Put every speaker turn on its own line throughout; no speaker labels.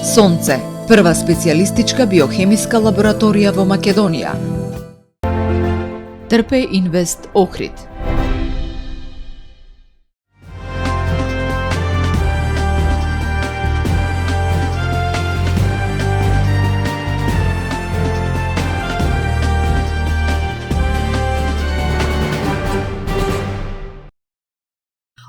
Сонце, прва специјалистичка биохемиска лабораторија во Македонија. Трпе Инвест Охрид.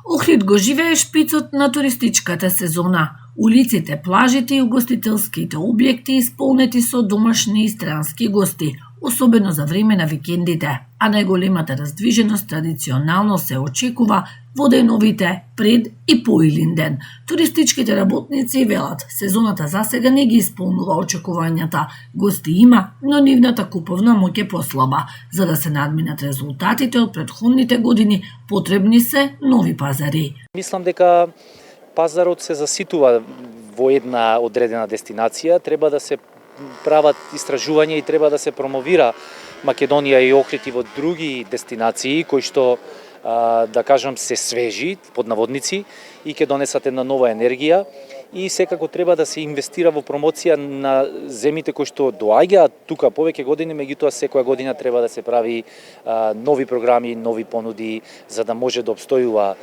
Охрид го живее шпицот на туристичката сезона. Улиците, плажите и угостителските објекти исполнети со домашни и странски гости, особено за време на викендите, а најголемата раздвиженост традиционално се очекува во деновите пред и по Илинден. Туристичките работници велат, сезоната засега не ги исполнува очекувањата. Гости има, но нивната куповна моќ е послаба. За да се надминат резултатите од претходните години, потребни се нови пазари.
Мислам дека пазарот се заситува во една одредена дестинација, треба да се прават истражувања и треба да се промовира Македонија и Охрид и во други дестинации кои што да кажам се свежи под наводници и ќе донесат една нова енергија и секако треба да се инвестира во промоција на земјите кои што доаѓаат тука повеќе години, меѓутоа секоја година треба да се прави нови програми, нови понуди за да може да обстојува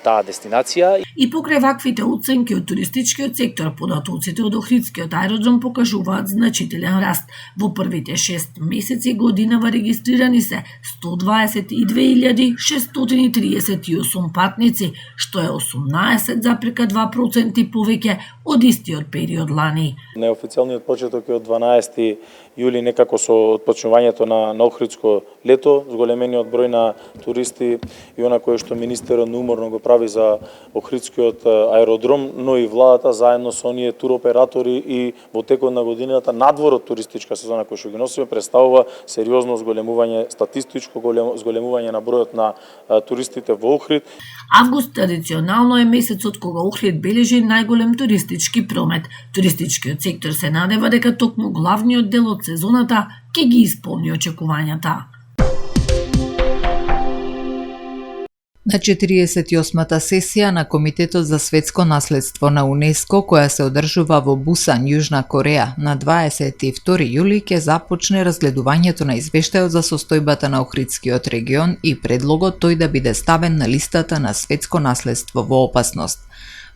таа дестинација.
И покрај ваквите оценки од туристичкиот сектор, податоците од Охридскиот аеродром покажуваат значителен раст. Во првите 6 месеци годинава регистрирани се 122.638 патници, што е 18,2% повеќе од истиот период лани.
Неофицијалниот почеток е од 12 јули, некако со отпочнувањето на Охридско лето, зголемениот број на туристи и она кое што министерот неуморно го прави за Охридскиот аеродром, но и владата заедно со оние туроператори и во текот на годината надвор од туристичка сезона кој што ги носиме представува сериозно зголемување, статистичко зголемување на бројот на туристите во Охрид.
Август традиционално е месецот кога Охрид бележи најголем туристички промет. Туристичкиот сектор се надева дека токму главниот дел од сезоната ќе ги исполни очекувањата.
На 48-та сесија на Комитетот за светско наследство на УНЕСКО, која се одржува во Бусан, Јужна Кореја, на 22 јули ќе започне разгледувањето на извештајот за состојбата на Охридскиот регион и предлогот тој да биде ставен на листата на светско наследство во опасност.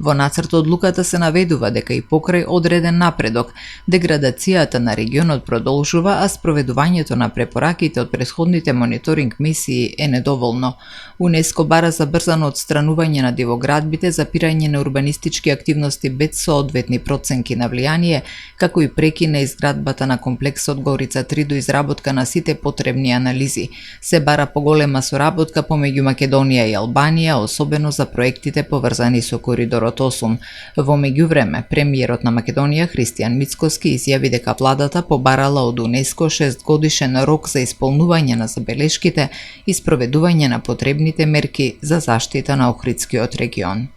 Во нацртот одлуката се наведува дека и покрај одреден напредок, деградацијата на регионот продолжува, а спроведувањето на препораките од претходните мониторинг мисии е недоволно. УНЕСКО бара забрзано отстранување на дивоградбите, запирање на урбанистички активности без соодветни проценки на влијание, како и преки на изградбата на комплексот Горица 3 до изработка на сите потребни анализи. Се бара поголема соработка помеѓу Македонија и Албанија, особено за проектите поврзани со коридор 8. Во меѓувреме, премиерот на Македонија Христијан Мицкоски изјави дека владата побарала од УНЕСКО 6-годишен рок за исполнување на забелешките и спроведување на потребните мерки за заштита на Охридскиот регион.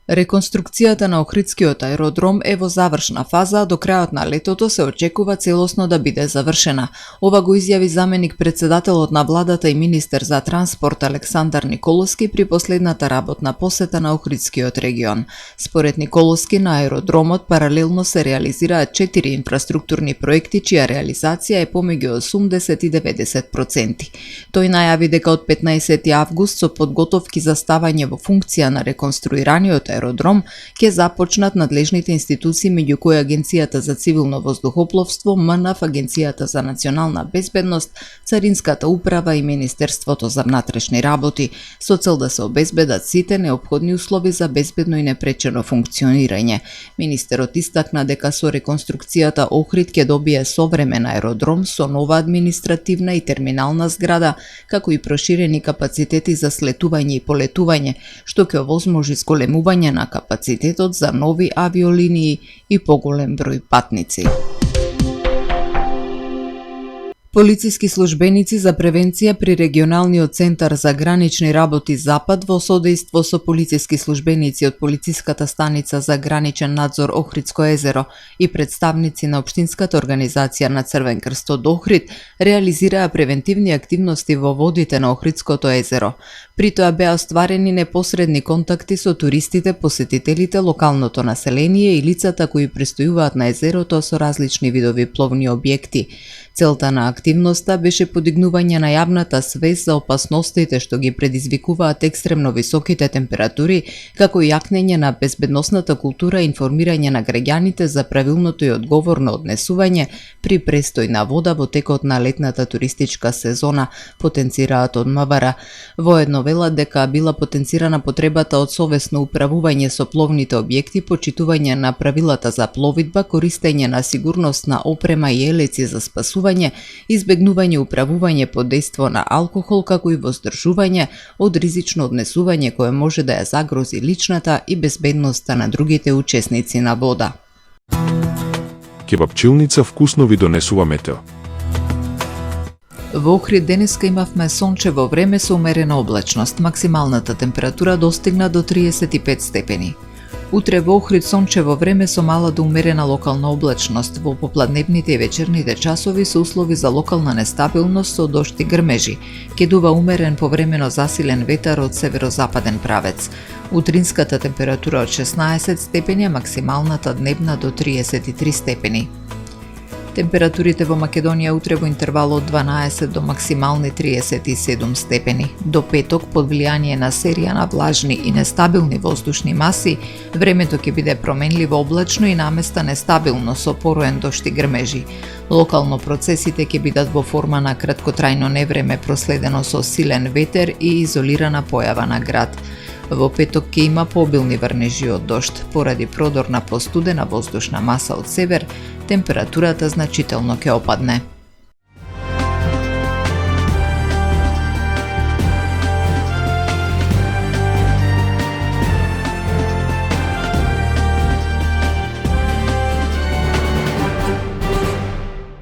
Реконструкцијата на Охридскиот аеродром е во завршна фаза, а до крајот на летото се очекува целосно да биде завршена. Ова го изјави заменик председателот на владата и министер за транспорт Александар Николовски при последната работна посета на Охридскиот регион. Според Николовски, на аеродромот паралелно се реализираат 4 инфраструктурни проекти чија реализација е помеѓу 80 и 90%. Тој најави дека од 15 август со подготовки за ставање во функција на реконструираниот аеродром ќе започнат надлежните институции, меѓу кои Агенцијата за цивилно воздухопловство, МНАФ, Агенцијата за национална безбедност, Царинската управа и Министерството за внатрешни работи, со цел да се обезбедат сите неопходни услови за безбедно и непречено функционирање. Министерот истакна дека со реконструкцијата Охрид ќе добие современ аеродром со нова административна и терминална зграда, како и проширени капацитети за слетување и полетување, што ќе овозможи зголемување на капацитетот за нови авиолинии и поголем број патници. Полициски службеници за превенција при регионалниот центар за гранични работи Запад во содејство со полициски службеници од полициската станица за граничен надзор Охридско езеро и представници на општинската организација на Црвен крст од Охрид реализираа превентивни активности во водите на Охридското езеро. При тоа беа остварени непосредни контакти со туристите, посетителите, локалното население и лицата кои престојуваат на езерото со различни видови пловни објекти. Целта на активноста беше подигнување на јавната свест за опасностите што ги предизвикуваат екстремно високите температури, како и јакнење на безбедносната култура и информирање на граѓаните за правилното и одговорно однесување при престој на вода во текот на летната туристичка сезона, потенцираат од МВР. Воедно велат дека била потенцирана потребата од совесно управување со пловните објекти, почитување на правилата за пловидба, користење на сигурносна опрема и елеци за спасување, избегнување управување под дејство на алкохол, како и воздржување од ризично однесување кое може да ја загрози личната и безбедноста на другите учесници на вода.
Кебапчилница вкусно ви донесува метео.
Во Охрид денеска имавме сончево време со умерена облачност. Максималната температура достигна до 35 степени. Утре во Охрид сончево време со мала до умерена локална облачност. Во попладневните и вечерните часови се услови за локална нестабилност со дожд и грмежи. Ќе дува умерен повремено засилен ветар од северозападен правец. Утринската температура од 16 степени, а максималната дневна до 33 степени. Температурите во Македонија утре во интервал од 12 до максимални 37 степени. До петок, под влијание на серија на влажни и нестабилни воздушни маси, времето ќе биде променливо облачно и наместа нестабилно со пороен дожд и грмежи. Локално процесите ќе бидат во форма на краткотрајно невреме проследено со силен ветер и изолирана појава на град. Во петок ќе има пообилни врнежи од дожд. Поради продор на постудена воздушна маса од север, температурата значително ќе опадне.